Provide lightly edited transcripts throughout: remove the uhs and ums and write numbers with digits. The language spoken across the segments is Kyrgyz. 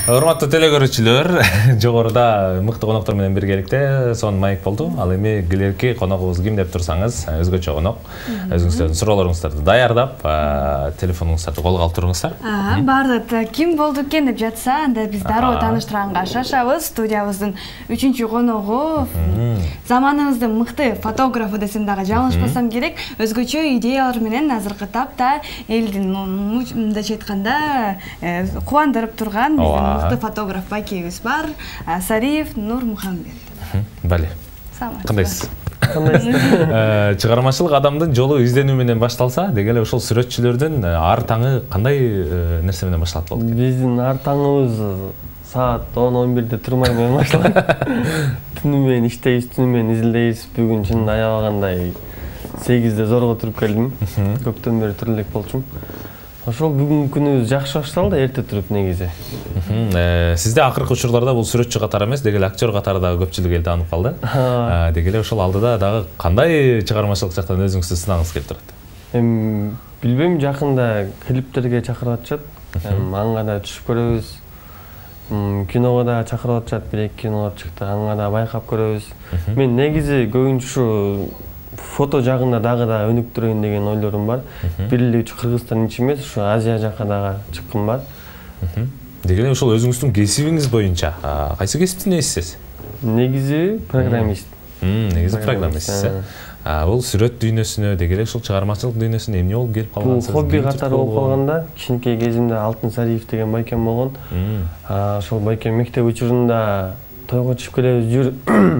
Урматтуу телегөрүүчүлөр, жогоруда мыкты коноктор менен биргеликте сонун маек болду. Ал эми келерки коногубуз ким деп турсаңыз, өзгөчө конок. Өзүңүздөрдүн суроолоруңуздарды даярдап, телефонуңуздарды колго алып туруңуздар. Бардык ким болду экен деп жатса, анда биз дароо тааныштырганга шашабыз. Студиябыздын 3-чү коногу, заманыбыздын мыкты фотографы десем дагы жаңылышпасам керек, өзгөчө идеялар менен азыркы тапта элдин мындайча айтканда кубандырып турган мыкты фотограф байкебиз бар, Сариев Нурмухамбет. Бали. Кандайсыз? Чыгармачылык адамдын жолу изденүү менен башталса, деги эле ошол сүрөтчүлөрдүн ар таңы кандай нерсе менен башталат болот? Биздин ар таңыбыз саат 10-11-де турмай менен башталат. Түнү менен иштейбиз, түнү менен изилдейбиз. Бүгүн чын аябагандай 8-де зорго туруп келдим. Көптөн бери тура элек болчумун. Ошол бүгүнкү күнүбүз жакшы башталды, эрте туруп негизи. Сизде акыркы учурларда бул сүрөтчү катары эмес, деги эле актер катары дагы көпчүлүк эл таанып калды. Деги эле ошол алдыда дагы кандай чыгармачылык жактан өзүңүздү сынагыңыз келип турат? Билбейм, жакында клиптерге чакырып атышат. Анга да түшүп көрөбүз. Киного да чакырып атышат, 1-2 кинолор чыкты. Анга да байкап көрөбүз. Мен негизи көбүнчө ушу фото жагында дагы да өнүктүрөйүн деген ойлорум бар. Бир эле Кыргызстан ичи эмес, ушу Азия жакка дагы чыккым бар. Деги эле ошол өзүңүздүн кесибиңиз боюнча кайсы кесиптин ээсисиз? Негизи программист. Негизи программистсиз. Бул сүрөт дүйнөсүнө, деги эле ушул чыгармачылык дүйнөсүнө эмне болуп келип калгансыз? Бул хобби катары болуп калганда, кичинекей кезимде Алтын Сариев деген байкем болгон. Ошол байкем мектеп учурунда тойго чыгып келебиз, жүр,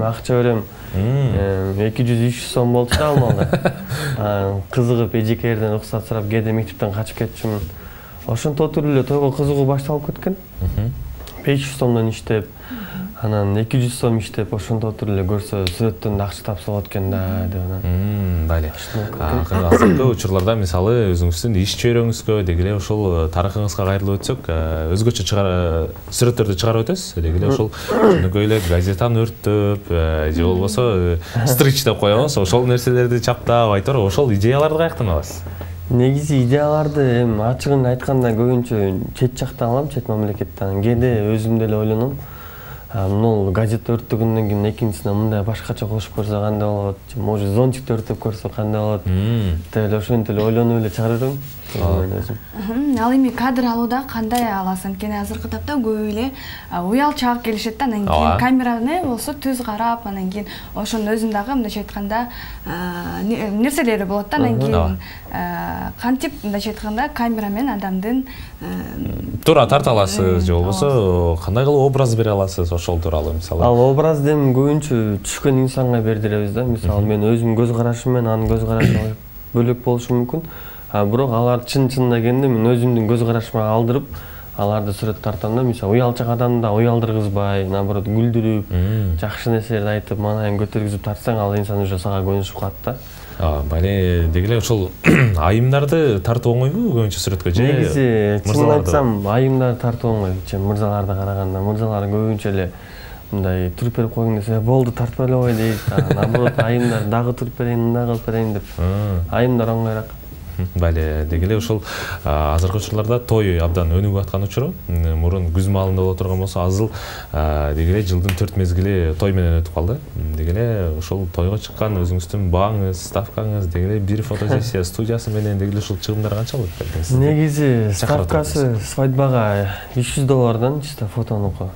акча берем. 200-300 сом болчу да алмалда. Кызыгып эжекерден уруксат сурап, кээде мектептен качып кетчүмүн. Ошонто туруп эле тойго кызыгуу башталып кеткен. 500 сомдон иштеп, анан 200 сом иштеп, ошонто туруп эле көрсө сүрөттөн да акча тапса болот экен да деп. Бали. Азыркы учурларда мисалы өзүңүздүн иш чөйрөңүзгө, деги эле ошол тарыхыңызга кайрылып өтсөк, өзгөчө сүрөттөрдү чыгарып өтөсүз. Деги эле ошол жөнөкөй эле газетаны өрттөп, же болбосо стрич деп коебуз, ошол нерселерди чаптап, айтор, ошол идеяларды каяктан аласыз? Негизи идеяларды ачыгын айтканда көбүнчө чет жактан алам, чет мамлекеттен. Кээде өзүм деле ойлоном. Мынул газет өрттөгөндөн кийин экинчисине мындай башкача кошуп көрсө кандай болот, может зонтик өртөп көрсө кандай болот. Деп ошентип эле ойлонуп эле чыгарып берем. Ал эми кадр алууда кандай аласың? Анткени азыркы тапта көп эле уялчаак келишет да, анан кийин камераны болсо түз карап, анан кийин ошонун өзүн дагы мындайча айтканда нерселери болот да, анан кийин кантип мындайча айтканда камера менен адамдын туура тарта аласыз, же болбосо кандай кылып образ бере аласыз ошол тууралуу мисалы? Ал образды эми көбүнчө түшкөн инсанга бердиребиз да. Мисалы мен өзүм көз карашым менен анын көз карашы бөлөк болушу мүмкүн. Бирок алар чын-чынына келгенде мен өзүмдүн көз карашыма алдырып, аларды сүрөт тартам да. Мисалы уялчак адамды да уялдыргызбай, наоборот күлдүрүп, жакшы нерселерди айтып, маанайын көтөргүзүп тартсаң, ал инсан уже сага көңүл калат да. Бали, деги эле ошол айымдарды тартуу оңойбу көбүнчө сүрөткө же? Негизи, чынын айтсам, айымдарды тартуу оңой. Мырзаларды караганда, мырзалар көбүнчө эле мындай туруп берип койгун десе, болду тартпай эле кой дейт. Наоборот, айымдар дагы туруп берейин, мындай кылып берейин деп. Айымдар оңойраак. Бали, деги эле ушул азыркы учурларда той абдан өнүгүп аткан учуру. Мурун күз маалында боло турган болсо, азыр деги эле жылдын 4 мезгили той менен өтүп калды. Деги эле ошол тойго чыккан өзүңүздүн бааңыз, ставкаңыз, деги эле бир фотосессия студиясы менен деги эле ушул чыгымдар канча болуп кетти? Негизи ставкасы свадьбага $300 чисто фотонуку.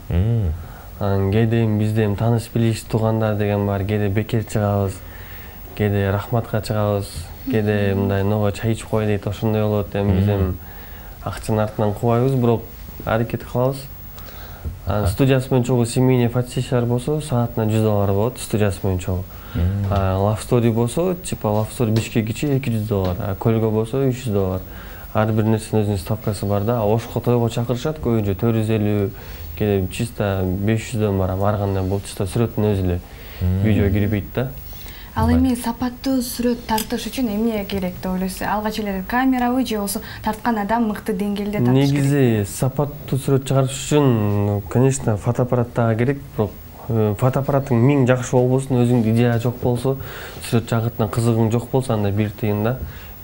Кээде бизде тааныш билиш туугандар деген бар, кээде бекер чыгабыз, кээде рахматка чыгабыз. Кээде мындай ного чай ичип кой дейт, ошондой болот. Эми биз акчанын артынан кубайбыз, бирок аракет кылабыз. Студиясы менен чогуу семейный фотосессиялар болсо, саатына $100 болот, студиясы менен чогуу. Love Story болсо, типа Love Story Бишкек ичи $200, көлгө болсо $300. Ар бир нерсенин өзүнүн ставкасы бар да. Ошко тойго чакырышат, көбүнчө 450, кээде чисто 500дөн барам, ар кандай бул чисто сүрөттүн өзү эле видео кирбейт да. Ал эми сапаттуу сүрөт тартыш үчүн эмне керек деп ойлойсуз? Алгач эле камерабы же болсо тарткан адам мыкты деңгээлде тартыш керек? Негизи сапаттуу сүрөт чыгарыш үчүн, конечно, фотоаппарат дагы керек, бирок фотоаппараттың 1000 жакшы болбосун, өзүңдүн идея жок болсо, сүрөт жагытына кызыгың жок болсо, анда бир тыйын да.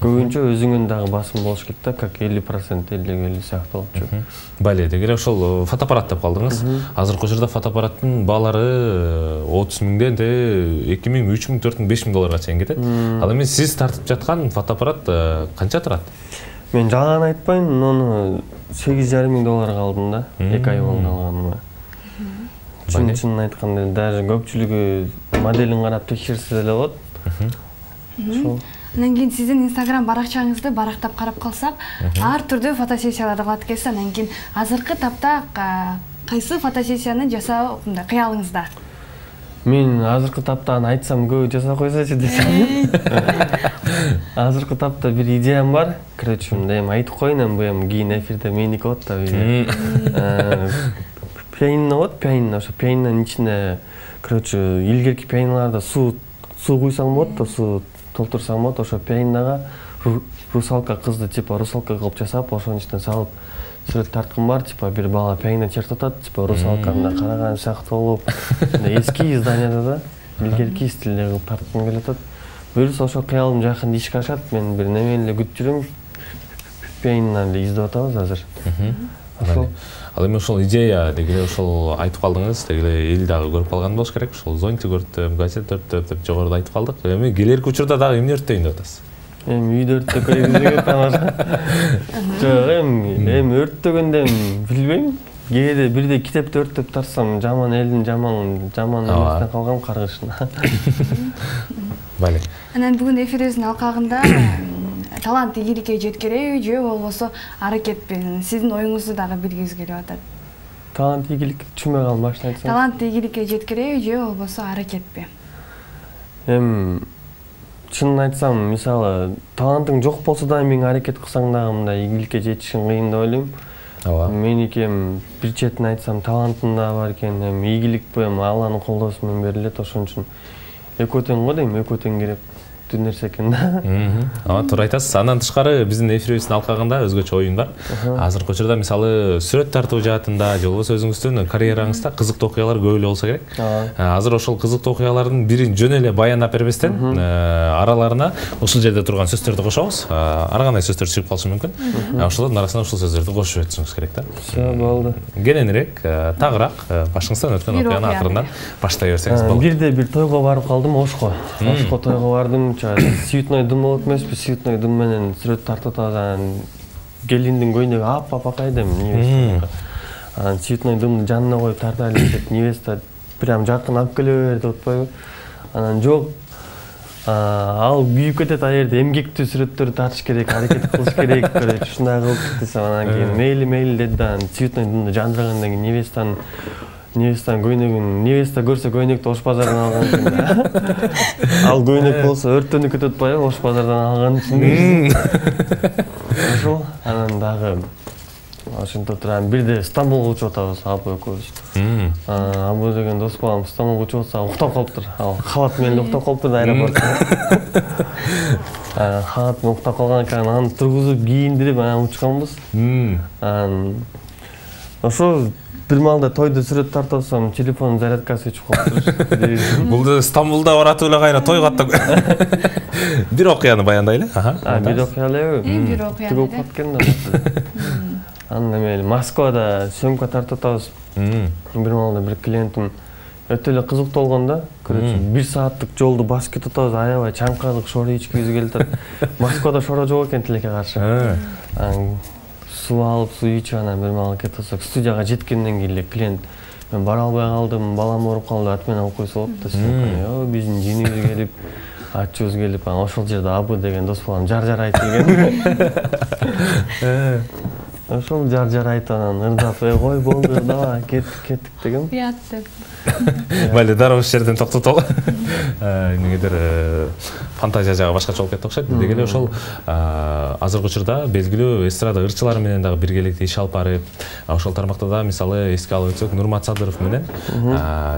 көбүнчө өзүңүн дагы басым болуш керек да, как 50% 50 сыяктуу болуп чыгат. Бале дегеле ошол фотоаппарат деп калдыңыз. Азыркы учурда фотоаппараттын баалары 30 миңден 2 миң, 3 миң, 4 миң, 5 миң долларга чейин кетет. Ал эми сиз тартып жаткан фотоаппарат канча турат? Мен жалган айтпайм, ону 8,5 миң долларга алдым да, 2 ай болду алганыма. Чын айтканда, даже көпчүлүгү моделин карап текшерсе деле болот. Ошол. Анан кийин сиздин Instagram баракчаңызды барактап карап калсак, ар түрдүү фотосессияларды кылат экенсиз. Анан кийин азыркы тапта кайсы фотосессияны жасоо кыялыңызда? Мен азыркы тапта айтсам көп жасап койсочу десем. Азыркы тапта бир идеям бар. Короче, эми айтып коеюн, бу кийин эфирде меники болот да. Пианино болот, пианино, ошо пианинонун ичине, короче, илгерки пианиналарда суу куйсаң болот да, суу толтурсаң болот, ошо пианинога русалка кызды типа русалка кылып жасап, ошонун ичине салып сүрөт тарткым бар, типа бир бала пианино чертип атат, типа русалканы караган сыяктуу болуп, эски изданияда да, илгерки стилде кылып тарткым келип атат. Буюрса ошол кыялым жакында ишке ашат, мен бир немени эле күтүп жүрөм. Пианинону эле издеп атабыз азыр. Ошол. Ал эми ошол идея дегеле ошол айтып калдыңыз, дегеле эл дагы көрүп калган болуш керек. Ошол зонтик өрттөп, газет өрттөп деп жогоруда айтып калдык. Эми келерки учурда дагы эмне өрттөйүн деп атасыз? Эми үйдө өрттөп көрөбүз тамаша. Жок, эми өрттөгөндө билбейм. Кээде бирде китепти өрттөп тарсам, жаман элдин жаман эместен калгам каргышына. Бале. Анан бүгүн эфирибиздин алкагында талант ийгиликке жеткиреби же болбосо аракетпи? Сиздин оюңузду дагы билгибиз келип атат. Талант ийгилик түшүнбөй калдым, башынан айтсаң. Талант ийгиликке жеткиреби же болбосо аракетпи? Чынын айтсам, мисалы, талантың жок болсо да мен аракет кылсаң дагы мындай ийгиликке жетишиң кыйын деп ойлойм. Меники бир четин айтсам, талантым да бар экен, ийгилик Алланын колдоосу менен берилет, ошон үчүн экөө тең го дейм, экөө тең керек нерсе экен да. Туура айтасыз. Андан тышкары биздин эфирибиздин алкагында өзгөчө оюн бар. Азыркы учурда мисалы сүрөт тартуу жаатында же болбосо өзүңүздүн карьераңызда кызыктуу окуялар көп эле болсо керек. Азыр ошол кызыктуу окуялардын бирин жөн эле баяндап бербестен араларына ушул жерде турган сөздөрдү кошобуз. Ар кандай сөздөр чыгып калышы мүмкүн. Ошолордун арасына ушул сөздөрдү кошуп өтүшүңүз керек да. Все болду. Кененирээк, тагыраак башыңыздан өткөн окуяны акырындан баштай берсеңиз болот. Бирде бир тойго барып калдым, Ошко тойго бардым. Сүйүтнөй дым болот эмеспи, сүйүтнөй дым менен сүрөт тартып атабыз. Келиндин көйнөгү аппак эдем, невеста. Сүйүтнөй дымды жанына коюп тартайлы деп невеста прям жакын алып келе бер деп атпайбы. Анан жок, ал күйүп кетет, ал жерде эмгектүү сүрөттөрдү тартыш керек, аракет кылыш керек, короче, ушундай кылып десем, анан кийин мейли деп да сүйүтнөй дымды жандыргандан кийин невестанын көйнөгүн, невеста көрсө көйнөктү Ош базардан алган үчүн. Ал көйнөк болсо өрттөнүп кетип атпайбы, Ош базардан алган үчүн. Ошол, анан дагы ошентип турам, бирде Стамбулга учуп атабыз, апа экөөбүз. Абу деген дос балам Стамбулга учуп атса, уктап калыптыр. Ал халат менен уктап калыптыр да аэропортто. Халат менен уктап калган экен, аны тургузуп кийиндирип анан учканбыз. Ошо бир маалда тойдо сүрөт тартып атсам, телефонун зарядкасы өчүп калыптыр. Бул Стамбулда баратып эле кайра тойго аттап. Бир окуяны баяндайлы. Бир окуя элеби? Бир окуя. Тигип калыптыр да. Андан эми Москвада съемка тартып атабыз. Бир маалда бир клиентим өтө эле кызыктуу болгон да. Короче, 1 сааттык жолду басып кетип атабыз, аябай чаңкадык, шора ичкибиз келип атат. Москвада шора жок экен тилекке каршы. Суу алып, суу ичип анан бир маал кетип атсак, студияга жеткенден кийин эле клиент мен бара албай калдым, балам ооруп калды, ат менен алып койсо болот да. Биздин жинибиз келип, ачыбыз келип, анан ошол жерде Абы деген дос балам жар айтып келген. Ошол жар айтып анан ырдап, кой болду, давай кеттик деген. Уят деп. Бале дароо ушул жерден токтотолу. Эмнегедир фантазия жагы башкача болуп кетти окшойт. Дегеле ошол азыркы учурда белгилүү эстрада ырчылары менен дагы биргеликте иш алып барып, ошол тармакта да мисалы эске алып өтсөк, Нурмат Садыров менен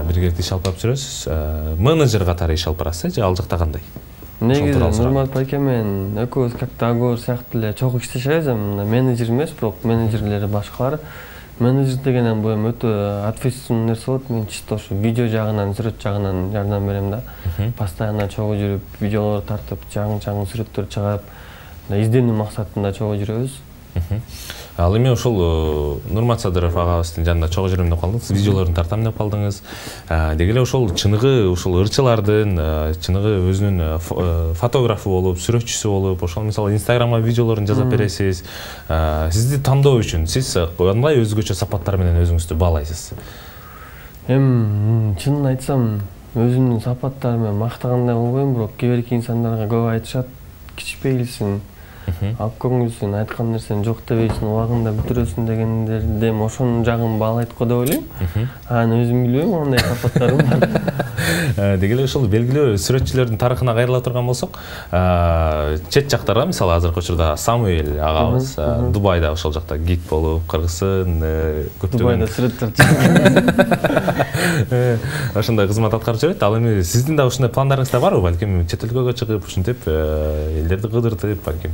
биргеликте иш алып барып жүрөсүз. Менеджер катары иш алып барасыз, же ал жакта кандай? Негизи Нурмат байке менен экөөбүз как-то Агор сыяктуу эле чогуу иштешебиз, менеджер эмес, бирок менеджерлери башкалар. Менеджер деген бул өтө ответственный нерсе болот. Мен чисто ошо видео жагынан, сүрөт жагынан жардам берем да. Постоянно чогуу жүрүп, видеолор тартып, чаңы сүрөттөр чыгып, изденүү максатында чогуу жүрөбүз. Ал эми ошол Нурмат Садыров агабыздын жанында чогуу жүрөм деп калдыңыз, видеолорун тартам деп калдыңыз. Деги эле ошол чыныгы ошол ырчылардын чыныгы өзүнүн фотографы болуп, сүрөтчүсү болуп, ошол мисалы Инстаграмга видеолорун жазып бересиз. Сизди тандоо үчүн сиз кандай өзгөчө сапаттар менен өзүңүздү баалайсыз? Чынын айтсам, өзүмдүн сапаттарым менен мактагандай болбойм, бирок кээ бирки инсандарга көп айтышат, кичпейлсиң, ак көңүлсүң, айткан нерсени жок дебейсиң, убагында бүтүрөсүң дегендерден ошонун жагын баалайт го деп ойлойм. Аны өзүм билбейм, кандай сапаттарым бар. Деги эле ошол белгилүү сүрөтчүлөрдүн тарыхына кайрыла турган болсок, чет жактарда мисалы азыркы учурда Самуэль агабыз Дубайда ошол жакта гид болуп, кыргызсын көптөгөн Дубайда сүрөттөр чыгат. Ошондой кызмат аткарып жүрөт. Ал эми сиздин да ошондой пландарыңыз да барбы? Балким чет өлкөгө чыгып, ушинтип элдерди кыдыртып, балким.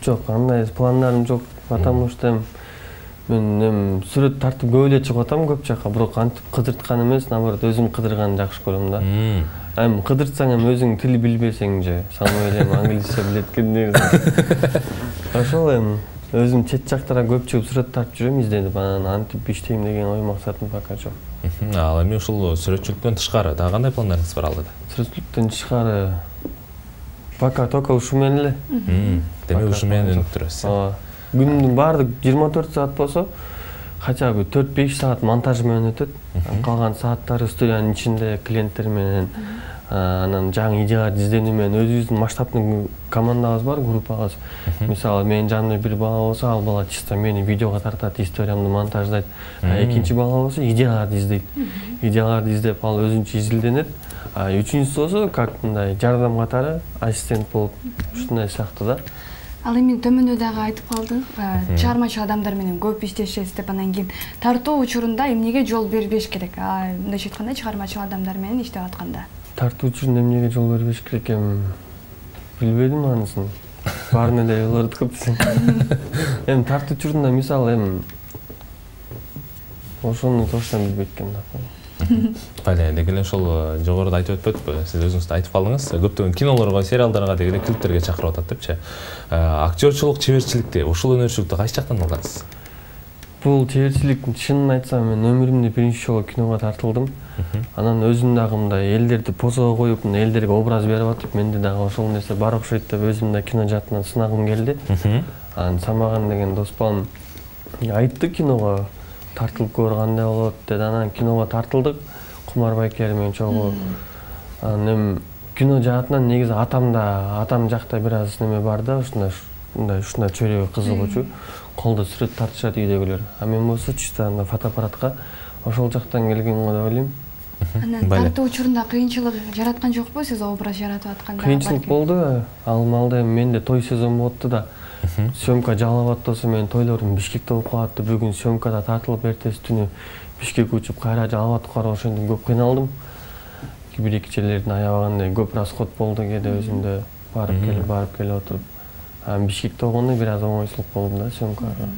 Жок, андай пландарым жок, потому что мен сүрөт тартып көп эле чыгып атам көп жака, бирок антип кыдырткан эмес, наоборот өзүм кыдырганды жакшы көрөм да. Эми кыдыртсаң эми өзүң тил билбесең же, Самуэль эми англисче билет экен. Ошол эми өзүм чет жактара көп чыгып сүрөт тартып жүрөм, изденип, анан антип иштейм деген ой максатым пока жок. Ал эми ушул сүрөтчүлүктөн тышкары дагы кандай пландарыңыз бар алдыда? Сүрөтчүлүктөн тышкары пока только ушу менен эле. Демек ушу менен өнүп турасыз. Ооба. Күнүмдүн баардык 24 саат болсо, хотя бы 4-5 саат монтаж менен өтөт. Калган сааттары студиянын ичинде клиенттер менен, анан жаңы идеяларды изденүү менен өзүбүздүн масштабный командабыз бар, группабыз. Мисалы, менин жанымда бир бала болсо, ал бала чисто мени видеого тартат, историямды монтаждайт. Экинчи бала болсо, идеяларды издейт. Идеяларды издеп, ал өзүнчө изилденет. Үчүнчүсү болсо, как мындай жардам катары ассистент болуп, ушундай сыяктуу да. Ал эми төмөндө дагы айтып калдык, чыгармачыл адамдар менен көп иштешесиз деп, анан кийин тартуу учурунда эмнеге жол бербеш керек? Мындайча айтканда, чыгармачыл адамдар менен иштеп атканда. Тартуу учурунда эмнеге жол бербеш керек? Билбедим анысын. Баарына эле жолдорду көп десең. Тартуу учурунда мисалы ошону точно билбейт экенмин да. Бале, деги эле ошол жогоруда айтып өтпөдүкпү? Сиз өзүңүз да айтып калдыңыз. Көптөгөн кинолорго, сериалдарга, деги эле клиптерге чакырып атат депчи. Актёрчулук, чеберчиликти, ушул өнөрчүлүктү кайсы жактан алгансыз? Бул чеберчилик, чынын айтсам, мен өмүрүмдө биринчи жолу киного тартылдым. Анан өзүм дагы мындай элдерди позого коюп, элдерге образ берип атып, менде дагы ошол нерсе бар окшойт деп өзүм да кино жаатынан сынагым келди. Анан Самаган деген дос балам айтты киного тартылып көр кандай болот деди. Анан киного тартылдык, Кумар Байкер менен чогуу. Анан кино жаатынан негизи атам жакта бир аз неме бар да, ушундай чөйрөгө кызыгуучу. Колдо сүрөт тартышат үйдөгүлөр. Мен болсо чисто фотоаппаратка ошол жактан келген го деп ойлойм. Анан тартуу учурунда кыйынчылык жараткан жокпу сиз образ жаратып атканда? Кыйынчылык болду. Ал маалда менде той сезон болупту да. Съемка жалап аттысы менен тойлорум Бишкекте болуп калатты. Бүгүн съемкада тартылып эртеси түнү Бишкекке учуп кайра жалап аткарып ошентип көп кыйналдым. Бир-эки жерлердин аябагандай көп расход болду, кээде өзүмдө барып келип отуруп. Бишкекте болгондо бир аз оңойсулук болду да съемкага.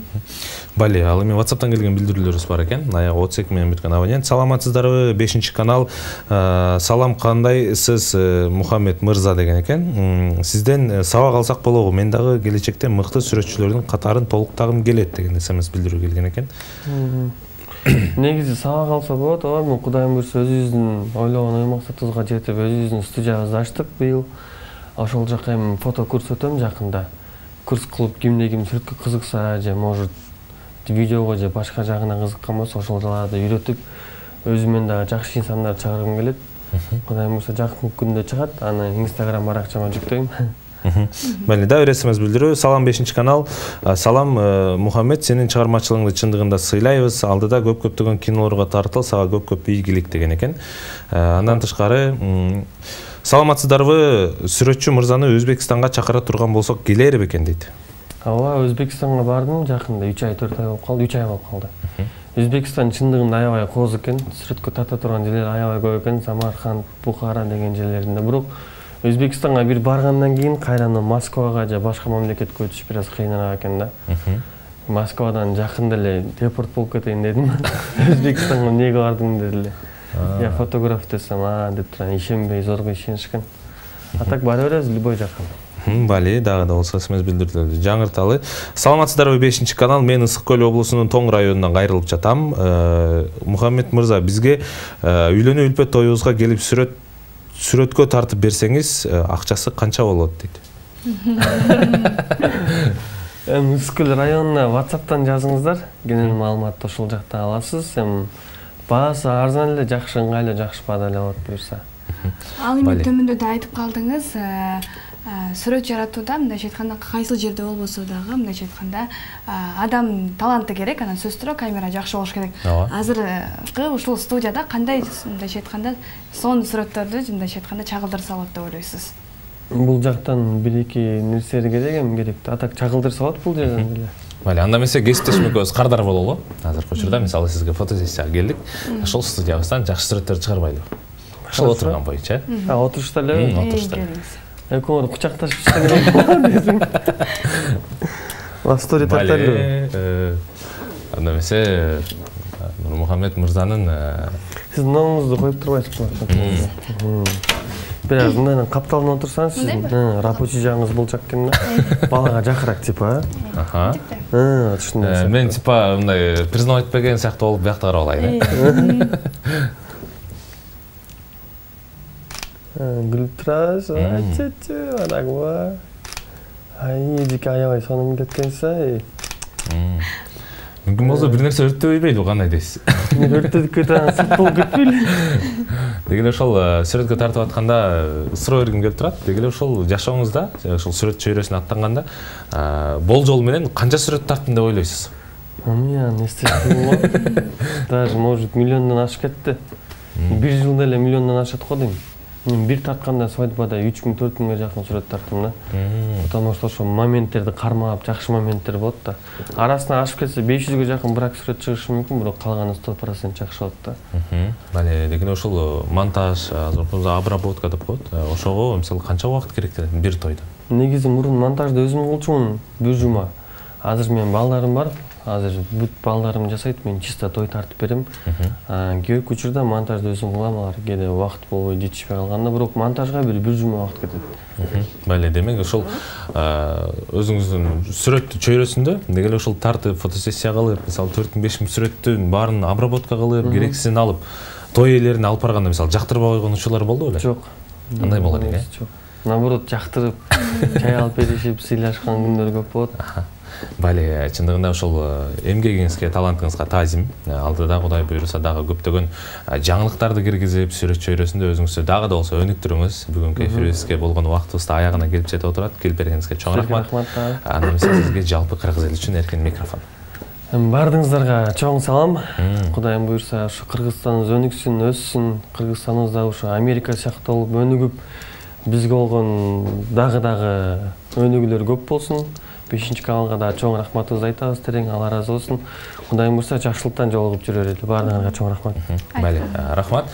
Бале, ал эми WhatsApp'тан келген билдирүүлөрүбүз бар экен. Аягы 32 менен биткен абонент. Саламатсыздарбы? 5-канал. Салам, кандайсыз, Мухаммед Мырза деген экен. Сизден сабак алсак болобу? Мен дагы келечекте мыкты сүрөтчүлөрдүн катарын толуктагым келет деген смс билдирүү келген экен. Негизи сабак алса болот, ооба, Кудайым буйрса өзүбүздүн ойлогон ой максатыбызга жетип, өзүбүздүн студиябызды ачтык быйыл. Ошол жака эми фото курс өтөм жакында. Курс кылып кимде ким сүрөткө кызыкса же может видеого же башка жагына кызыккан болсо ошол жааларды үйрөтүп, өзүмөн дагы жакшы инсандар чыгаргым келет. Кудайым буйрса жакын күндө чыгат, аны Instagram баракчама жүктөйм. Бале, дагы бир смс билдирүү. Салам, 5-канал. Салам, Мухаммед, сенин чыгармачылыгыңды чындыгында сыйлайбыз. Алдыда көптөгөн кинолорго тартыл, сага көп ийгилик деген экен. Андан тышкары саламатсыздарбы? Сүрөтчү Мырзаны Өзбекстанга чакыра турган болсок келер бекен дейт. Ооба, Өзбекстанга бардым жакында, 3 ай 4 ай болуп калды, 3 ай болуп калды. Өзбекстан чындыгында аябай кооз экен, сүрөткө тарта турган жерлер аябай көп экен, Самарканд, Бухара деген жерлеринде. Бирок Өзбекстанга бир баргандан кийин кайрадан Москвага же башка мамлекетке өтүш бир аз кыйыныраак экен да. Москвадан жакында эле депорт болуп кетейин дедим. Өзбекстанга эмнеге бардың дедиле. Я фотограф десем, деп туран ишенбей, зорго ишенишкен. А так бара беребиз любой жака. Бали, дагы да болсо эсмиз билдирдилер. Жаңырталы. Саламатсыздарбы, 5 канал. Мен Ысык Көл облусунун Тоң районунан кайрылып жатам. Мухаммед мырза, бизге үйлөнүү үлпөт тоюбузга келип сүрөткө тартып берсеңиз, акчасы канча болот дейт. Ысык Көл районуна WhatsApp'тан жазыңыздар. Кенен маалыматты ошол жакта аласыз. Баасы арзан эле, жакшы ыңгайлуу, жакшы баада эле болот буюрса. Ал эми төмөндө да айтып калдыңыз, сүрөт жаратууда мындайча айтканда кайсыл жерде болбосо дагы мындайча айтканда адам таланты керек, анан сөзсүз камера жакшы болуш керек. Азыркы ушул студияда кандай мындайча айтканда сонун сүрөттөрдү мындайча айтканда чагылдырса болот деп ойлойсуз? Бул жактан бир-эки нерсе керек, а так чагылдырса болот бул жерден деле. Вали, анда эмесе кесиптешмекөбүз Кардар бололу. Азыркы учурда мисалы сизге фотосессияга келдик. Ошол студиябыздан жакшы сүрөттөрдү чыгарбайлыбы? Ошол отурган боюнча. Отурушта эле. Отурушта. Экөөңөр кучакташып чыккан. Стори тартайлы. Анда эмесе Нурмухаммед мырзанын сиз номуңузду коюп турбайсызбы? Бир аз мындан капталып отурсаңыз, сиздин рабочий жагыңыз болчак экен да. Балага жакыраак типа. Түшүндүм. Мен типа мындай признавать этпеген сыяктуу болуп биякта карап алайын. Гүлүп турасыз, анагы. Эдики аябай сонун келет экенсиз. Мүмкүн болсо бир нерсе өрттөбөйбөйдү, кандай дейсиз? Өрттөдүк кеткен, сат болуп кетпейли. Дегеле ошол сүрөткө тартып атканда суроо бергим келип турат. Дегеле ошол жашооңузда, ошол сүрөт чөйрөсүнө аттанганда болжол менен канча сүрөт тарттым деп ойлойсуз? Не істейсің? Даже, может, миллиондан ашып кетті. Бір жылда эле миллиондан ашат го дейм. Мен бир тартканда свадьбада 3000-4000ге жакын сүрөт тарттым да. Потому что ошо моменттерди кармап, жакшы моменттер болот да. Арасына ашып кетсе 500ге жакын брак сүрөт чыгышы мүмкүн, бирок калганы 100% жакшы болот да. Бале, дегене ошол монтаж, обработка деп коет. Ошого мисалы канча убакыт керектелет бир тойдо? Негизи мурун монтажды өзүм кылчумун бир жума. Азыр менин балдарым бар. Азыр бүт балдарым жасайт, мен чисто той тартып берем. Керек учурда монтажды өзүм кылам, алар кээде убакыт болбой жетишпей калганда, бирок монтажга бир жума убакыт кетет. Бале, демек ошол өзүңүздүн сүрөт чөйрөсүндө дегеле ошол тартып фотосессия кылып, мисалы 4000-5000 сүрөттүн баарын обработка кылып, керексизин алып, той ээлерин алып барганда мисалы жактырбай койгон учурлар болду беле? Жок. Андай болот экен. Жок. Наоборот, жактырып, чай алып беришип, сыйлашкан күндөр көп болот. Бале, чындыгында ошол эмгегиңизге, талантыңызга таазим. Алдыда Кудай буйруса дагы көптөгөн жаңылыктарды киргизип, сүрөт чөйрөсүндө өзүңүздү дагы да болсо өнүктүрүңүз. Бүгүнкү эфирибизге болгон убактыбыз да аягына келип жетип отурат. Келип бергениңизге чоң рахмат. Анда эмесе сизге жалпы кыргыз эли үчүн эркен микрофон. Бардыгыңыздарга чоң салам. Кудайым буйруса ушу Кыргызстаныбыз өнүксүн, өссүн. Кыргызстаныбызда ушу Америка сыяктуу болуп өнүгүп, бизге болгон дагы өнүгүүлөр көп болсун. 5-каналга да чоң рахматыбызды айтабыз, терең Алла разы болсун. Кудайым буйруса жакшылыктан жолугуп жүрөр эле. Бардыгыңарга чоң рахмат. Бале, рахмат.